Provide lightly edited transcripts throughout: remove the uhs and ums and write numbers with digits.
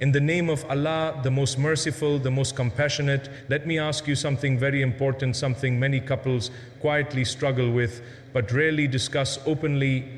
In the name of Allah, the most merciful, the most compassionate, let me ask you something very important, something many couples quietly struggle with, but rarely discuss openly.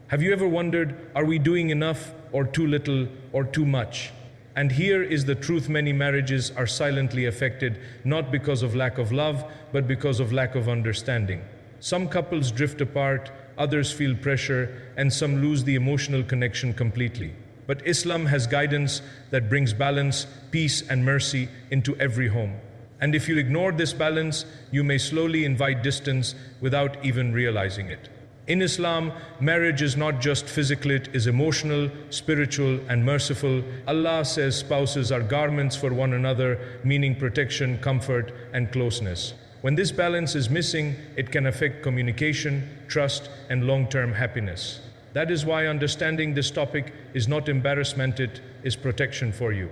Have you ever wondered, are we doing enough or too little or too much? And here is the truth: many marriages are silently affected, not because of lack of love, but because of lack of understanding. Some couples drift apart, others feel pressure, and some lose the emotional connection completely. But Islam has guidance that brings balance, peace, and mercy into every home. And if you ignore this balance, you may slowly invite distance without even realizing it. In Islam, marriage is not just physical, it is emotional, spiritual, and merciful. Allah says spouses are garments for one another, meaning protection, comfort, and closeness. When this balance is missing, it can affect communication, trust, and long-term happiness. That is why understanding this topic is not embarrassment, it is protection for you.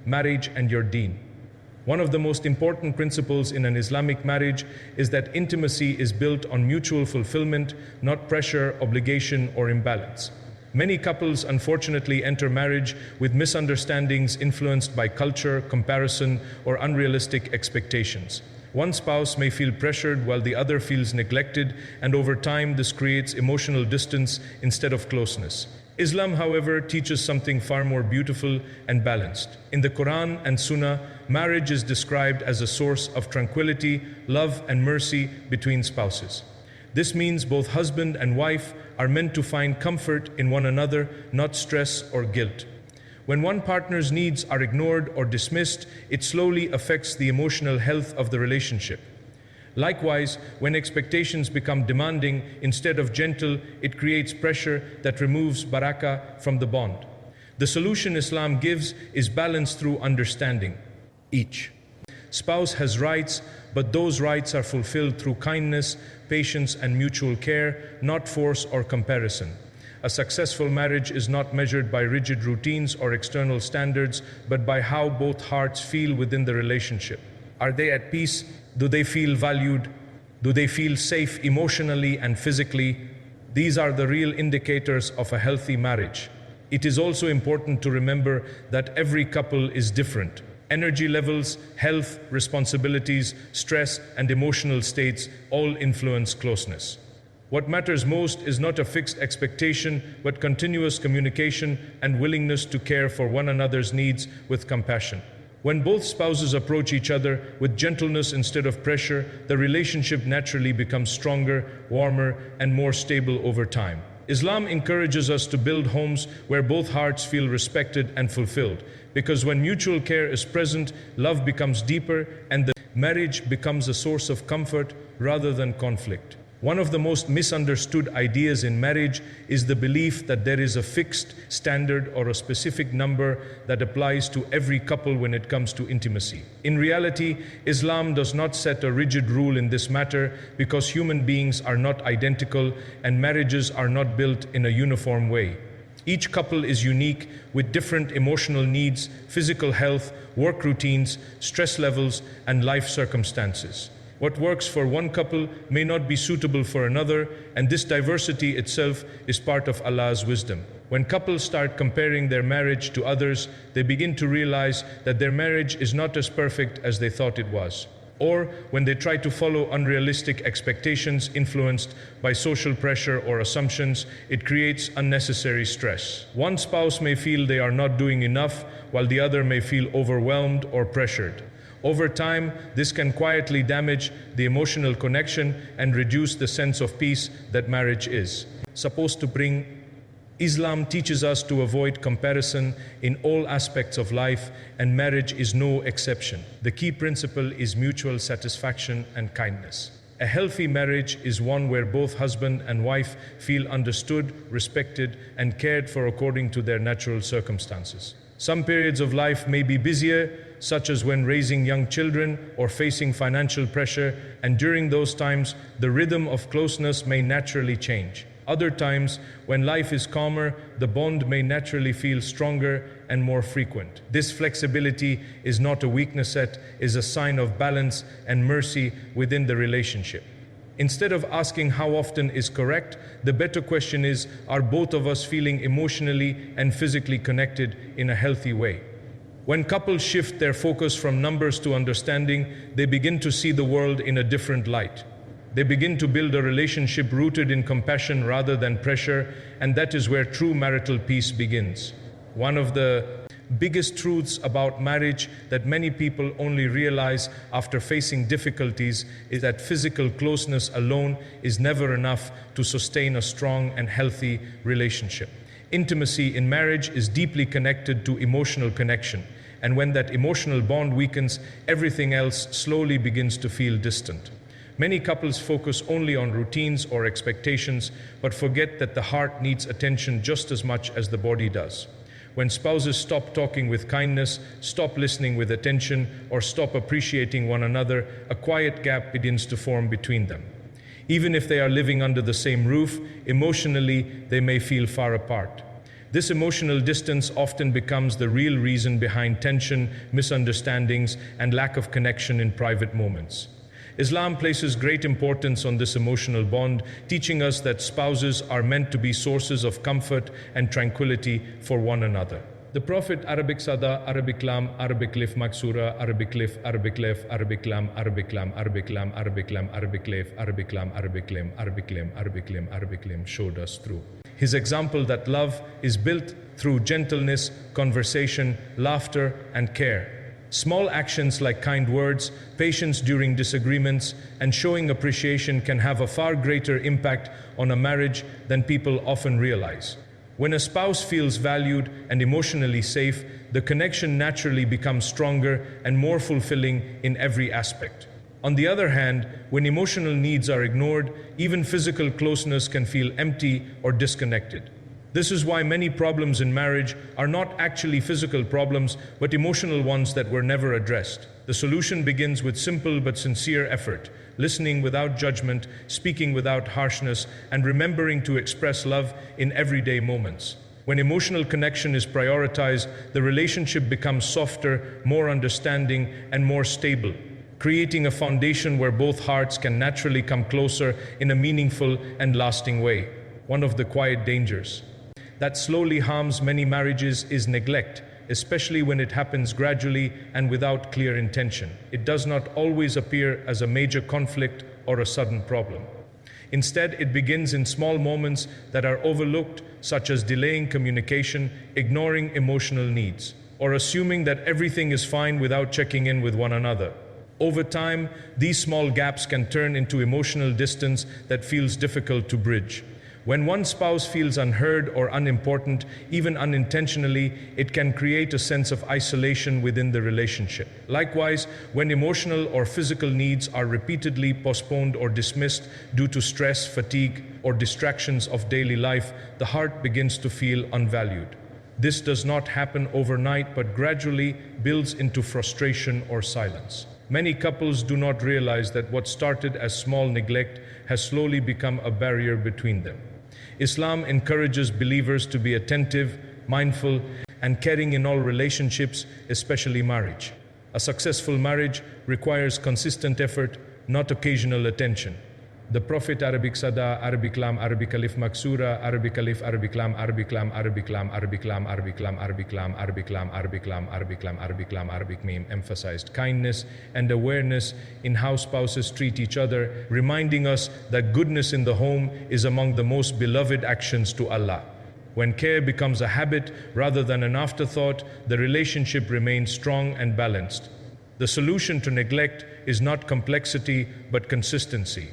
Marriage and your Deen. One of the most important principles in an Islamic marriage is that intimacy is built on mutual fulfillment, not pressure, obligation, or imbalance. Many couples unfortunately enter marriage with misunderstandings influenced by culture, comparison, or unrealistic expectations. One spouse may feel pressured while the other feels neglected, and over time this creates emotional distance instead of closeness. Islam, however, teaches something far more beautiful and balanced. In the Quran and Sunnah, marriage is described as a source of tranquility, love, and mercy between spouses. This means both husband and wife are meant to find comfort in one another, not stress or guilt. When one partner's needs are ignored or dismissed, it slowly affects the emotional health of the relationship. Likewise, when expectations become demanding instead of gentle, it creates pressure that removes barakah from the bond. The solution Islam gives is balance through understanding. Each spouse has rights, but those rights are fulfilled through kindness, patience, and mutual care, not force or comparison. A successful marriage is not measured by rigid routines or external standards, but by how both hearts feel within the relationship. Are they at peace? Do they feel valued? Do they feel safe emotionally and physically? These are the real indicators of a healthy marriage. It is also important to remember that every couple is different. Energy levels, health, responsibilities, stress, and emotional states all influence closeness. What matters most is not a fixed expectation, but continuous communication and willingness to care for one another's needs with compassion. When both spouses approach each other with gentleness instead of pressure, the relationship naturally becomes stronger, warmer, and more stable over time. Islam encourages us to build homes where both hearts feel respected and fulfilled, because when mutual care is present, love becomes deeper and the marriage becomes a source of comfort rather than conflict. One of the most misunderstood ideas in marriage is the belief that there is a fixed standard or a specific number that applies to every couple when it comes to intimacy. In reality, Islam does not set a rigid rule in this matter, because human beings are not identical and marriages are not built in a uniform way. Each couple is unique, with different emotional needs, physical health, work routines, stress levels, and life circumstances. What works for one couple may not be suitable for another, and this diversity itself is part of Allah's wisdom. When couples start comparing their marriage to others, they begin to realize that their marriage is not as perfect as they thought it was. Or when they try to follow unrealistic expectations influenced by social pressure or assumptions, it creates unnecessary stress. One spouse may feel they are not doing enough, while the other may feel overwhelmed or pressured. Over time, this can quietly damage the emotional connection and reduce the sense of peace that marriage is supposed to bring. Islam teaches us to avoid comparison in all aspects of life, and marriage is no exception. The key principle is mutual satisfaction and kindness. A healthy marriage is one where both husband and wife feel understood, respected, and cared for according to their natural circumstances. Some periods of life may be busier, such as when raising young children or facing financial pressure, and during those times, the rhythm of closeness may naturally change. Other times, when life is calmer, the bond may naturally feel stronger and more frequent. This flexibility is not a weakness, it is a sign of balance and mercy within the relationship. Instead of asking how often is correct, the better question is, are both of us feeling emotionally and physically connected in a healthy way? When couples shift their focus from numbers to understanding, they begin to see the world in a different light. They begin to build a relationship rooted in compassion rather than pressure, and that is where true marital peace begins. One of the biggest truths about marriage that many people only realize after facing difficulties is that physical closeness alone is never enough to sustain a strong and healthy relationship. Intimacy in marriage is deeply connected to emotional connection, and when that emotional bond weakens, everything else slowly begins to feel distant. Many couples focus only on routines or expectations, but forget that the heart needs attention just as much as the body does. When spouses stop talking with kindness, stop listening with attention, or stop appreciating one another, a quiet gap begins to form between them. Even if they are living under the same roof, emotionally they may feel far apart. This emotional distance often becomes the real reason behind tension, misunderstandings, and lack of connection in private moments. Islam places great importance on this emotional bond, teaching us that spouses are meant to be sources of comfort and tranquility for one another. The Prophet Arabic Sada, Arabic Lam, Arabic Lif Maksura, Arabic Lif, Arabic Lef, Arabic Lam, Arabic Lam, Arabic Lam, Arabic Lam, Arabic Lef, Arabic Lam, Arabic Lim, Arabic Lim, Arabic Lim, Arabic Lim showed us through his example that love is built through gentleness, conversation, laughter, and care. Small actions like kind words, patience during disagreements, and showing appreciation can have a far greater impact on a marriage than people often realize. When a spouse feels valued and emotionally safe, the connection naturally becomes stronger and more fulfilling in every aspect. On the other hand, when emotional needs are ignored, even physical closeness can feel empty or disconnected. This is why many problems in marriage are not actually physical problems, but emotional ones that were never addressed. The solution begins with simple but sincere effort, listening without judgment, speaking without harshness, and remembering to express love in everyday moments. When emotional connection is prioritized, the relationship becomes softer, more understanding, and more stable, creating a foundation where both hearts can naturally come closer in a meaningful and lasting way. One of the quiet dangers that slowly harms many marriages is neglect, especially when it happens gradually and without clear intention. It does not always appear as a major conflict or a sudden problem. Instead, it begins in small moments that are overlooked, such as delaying communication, ignoring emotional needs, or assuming that everything is fine without checking in with one another. Over time, these small gaps can turn into emotional distance that feels difficult to bridge. When one spouse feels unheard or unimportant, even unintentionally, it can create a sense of isolation within the relationship. Likewise, when emotional or physical needs are repeatedly postponed or dismissed due to stress, fatigue, or distractions of daily life, the heart begins to feel unvalued. This does not happen overnight, but gradually builds into frustration or silence. Many couples do not realize that what started as small neglect has slowly become a barrier between them. Islam encourages believers to be attentive, mindful, and caring in all relationships, especially marriage. A successful marriage requires consistent effort, not occasional attention. The Prophet Arabic Sada, Arabic Lam, Arabic Alif Maksura, Arabic Alif, Arabic Lam, Arabic Lam, Arabic Lam, Arabic Lam, Arabic Lam, Arabic Lam, Arabic Lam, Arabic Lam, Arabic Lam, Arabic Lam, Arabic Meme emphasized kindness and awareness in how spouses treat each other, reminding us that goodness in the home is among the most beloved actions to Allah. When care becomes a habit rather than an afterthought, the relationship remains strong and balanced. The solution to neglect is not complexity, but consistency.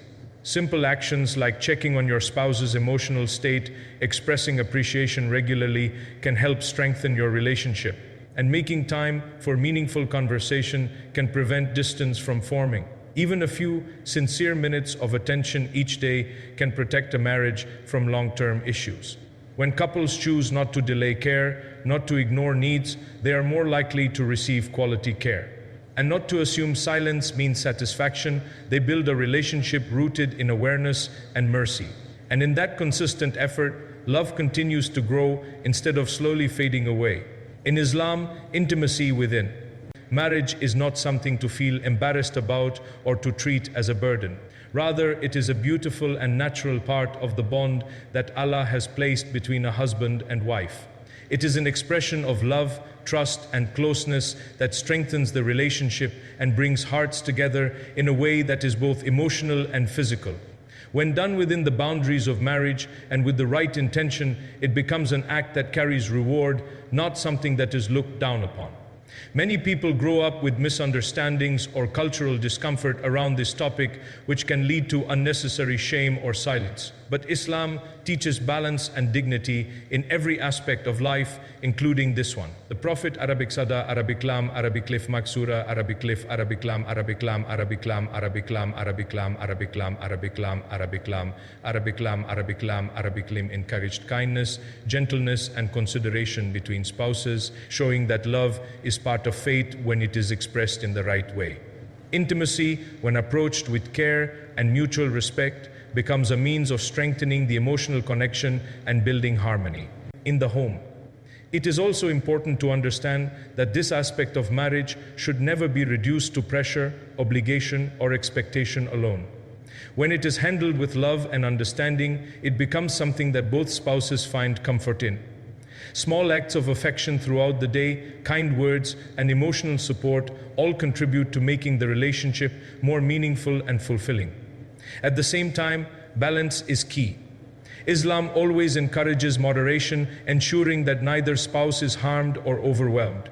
Simple actions like checking on your spouse's emotional state, expressing appreciation regularly can help strengthen your relationship. And making time for meaningful conversation can prevent distance from forming. Even a few sincere minutes of attention each day can protect a marriage from long-term issues. When couples choose not to delay care, not to ignore needs, they are more likely to receive quality care. And not to assume silence means satisfaction, they build a relationship rooted in awareness and mercy. And in that consistent effort, love continues to grow instead of slowly fading away. In Islam, intimacy within marriage is not something to feel embarrassed about or to treat as a burden. Rather, it is a beautiful and natural part of the bond that Allah has placed between a husband and wife. It is an expression of love, trust, and closeness that strengthens the relationship and brings hearts together in a way that is both emotional and physical. When done within the boundaries of marriage and with the right intention, it becomes an act that carries reward, not something that is looked down upon. Many people grow up with misunderstandings or cultural discomfort around this topic, which can lead to unnecessary shame or silence. But Islam teaches balance and dignity in every aspect of life, including this one. The Prophet Arabic Sada, Arabic Lam, Arabic Lif Maksura, Arabic Lif, Arabic Lam, Arabic Lam, Arabic Lam, Arabic Lam, Arabic Lam, Arabic Lam, Arabic Lam, Arabic Lam, Arabic Lam, Arabic Lam, Arabic Lim encouraged kindness, gentleness, and consideration between spouses, showing that love is part of faith when it is expressed in the right way. Intimacy, when approached with care and mutual respect, becomes a means of strengthening the emotional connection and building harmony in the home. It is also important to understand that this aspect of marriage should never be reduced to pressure, obligation, or expectation alone. When it is handled with love and understanding, it becomes something that both spouses find comfort in. Small acts of affection throughout the day, kind words, and emotional support all contribute to making the relationship more meaningful and fulfilling. At the same time, balance is key. Islam always encourages moderation, ensuring that neither spouse is harmed or overwhelmed.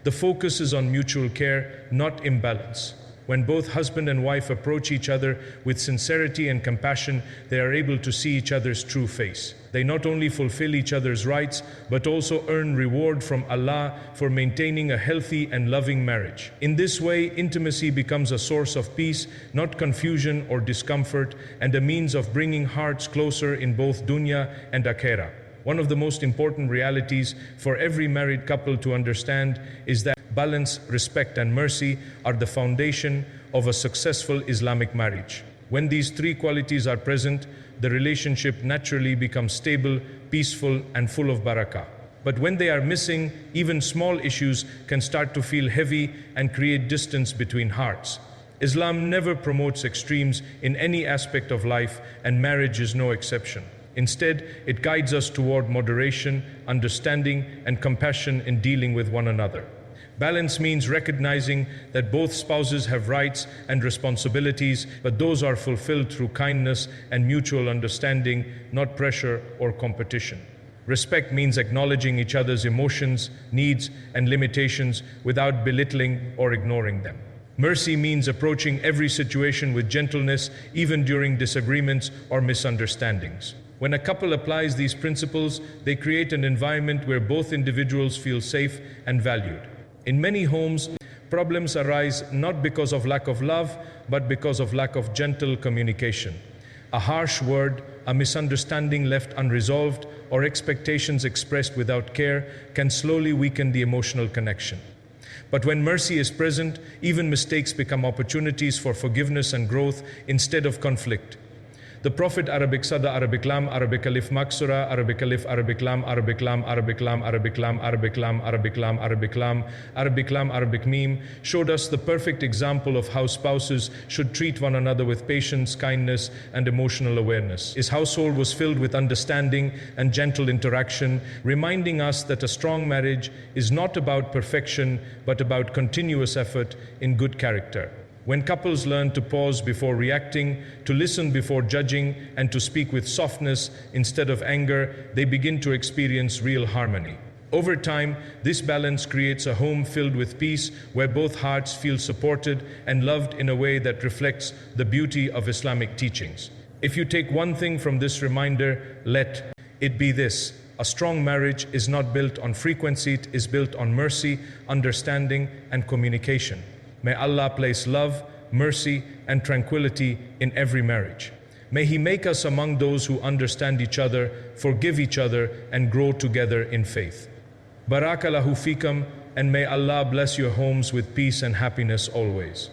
The focus is on mutual care, not imbalance. When both husband and wife approach each other with sincerity and compassion, they are able to see each other's true face. They not only fulfill each other's rights, but also earn reward from Allah for maintaining a healthy and loving marriage. In this way, intimacy becomes a source of peace, not confusion or discomfort, and a means of bringing hearts closer in both dunya and akhirah. One of the most important realities for every married couple to understand is that balance, respect, and mercy are the foundation of a successful Islamic marriage. When these three qualities are present, the relationship naturally becomes stable, peaceful, and full of barakah. But when they are missing, even small issues can start to feel heavy and create distance between hearts. Islam never promotes extremes in any aspect of life, and marriage is no exception. Instead, it guides us toward moderation, understanding, and compassion in dealing with one another. Balance means recognizing that both spouses have rights and responsibilities, but those are fulfilled through kindness and mutual understanding, not pressure or competition. Respect means acknowledging each other's emotions, needs, and limitations without belittling or ignoring them. Mercy means approaching every situation with gentleness, even during disagreements or misunderstandings. When a couple applies these principles, they create an environment where both individuals feel safe and valued. In many homes, problems arise not because of lack of love, but because of lack of gentle communication. A harsh word, a misunderstanding left unresolved, or expectations expressed without care can slowly weaken the emotional connection. But when mercy is present, even mistakes become opportunities for forgiveness and growth instead of conflict. The Prophet Arabic Sada, Arabic Lam, Arabic Alif Maksura, Arabic Alif, Arabic Lam, Arabic Lam, Arabic Lam, Arabic Lam, Arabic Lam, Arabic Lam, Arabic Lam, Arabic Lam, Arabic Meme showed us the perfect example of how spouses should treat one another with patience, kindness, and emotional awareness. His household was filled with understanding and gentle interaction, reminding us that a strong marriage is not about perfection, but about continuous effort in good character. When couples learn to pause before reacting, to listen before judging, and to speak with softness instead of anger, they begin to experience real harmony. Over time, this balance creates a home filled with peace, where both hearts feel supported and loved in a way that reflects the beauty of Islamic teachings. If you take one thing from this reminder, let it be this: a strong marriage is not built on frequency, it is built on mercy, understanding, and communication. May Allah place love, mercy, and tranquility in every marriage. May He make us among those who understand each other, forgive each other, and grow together in faith. Barakah lahu fikam, and may Allah bless your homes with peace and happiness always.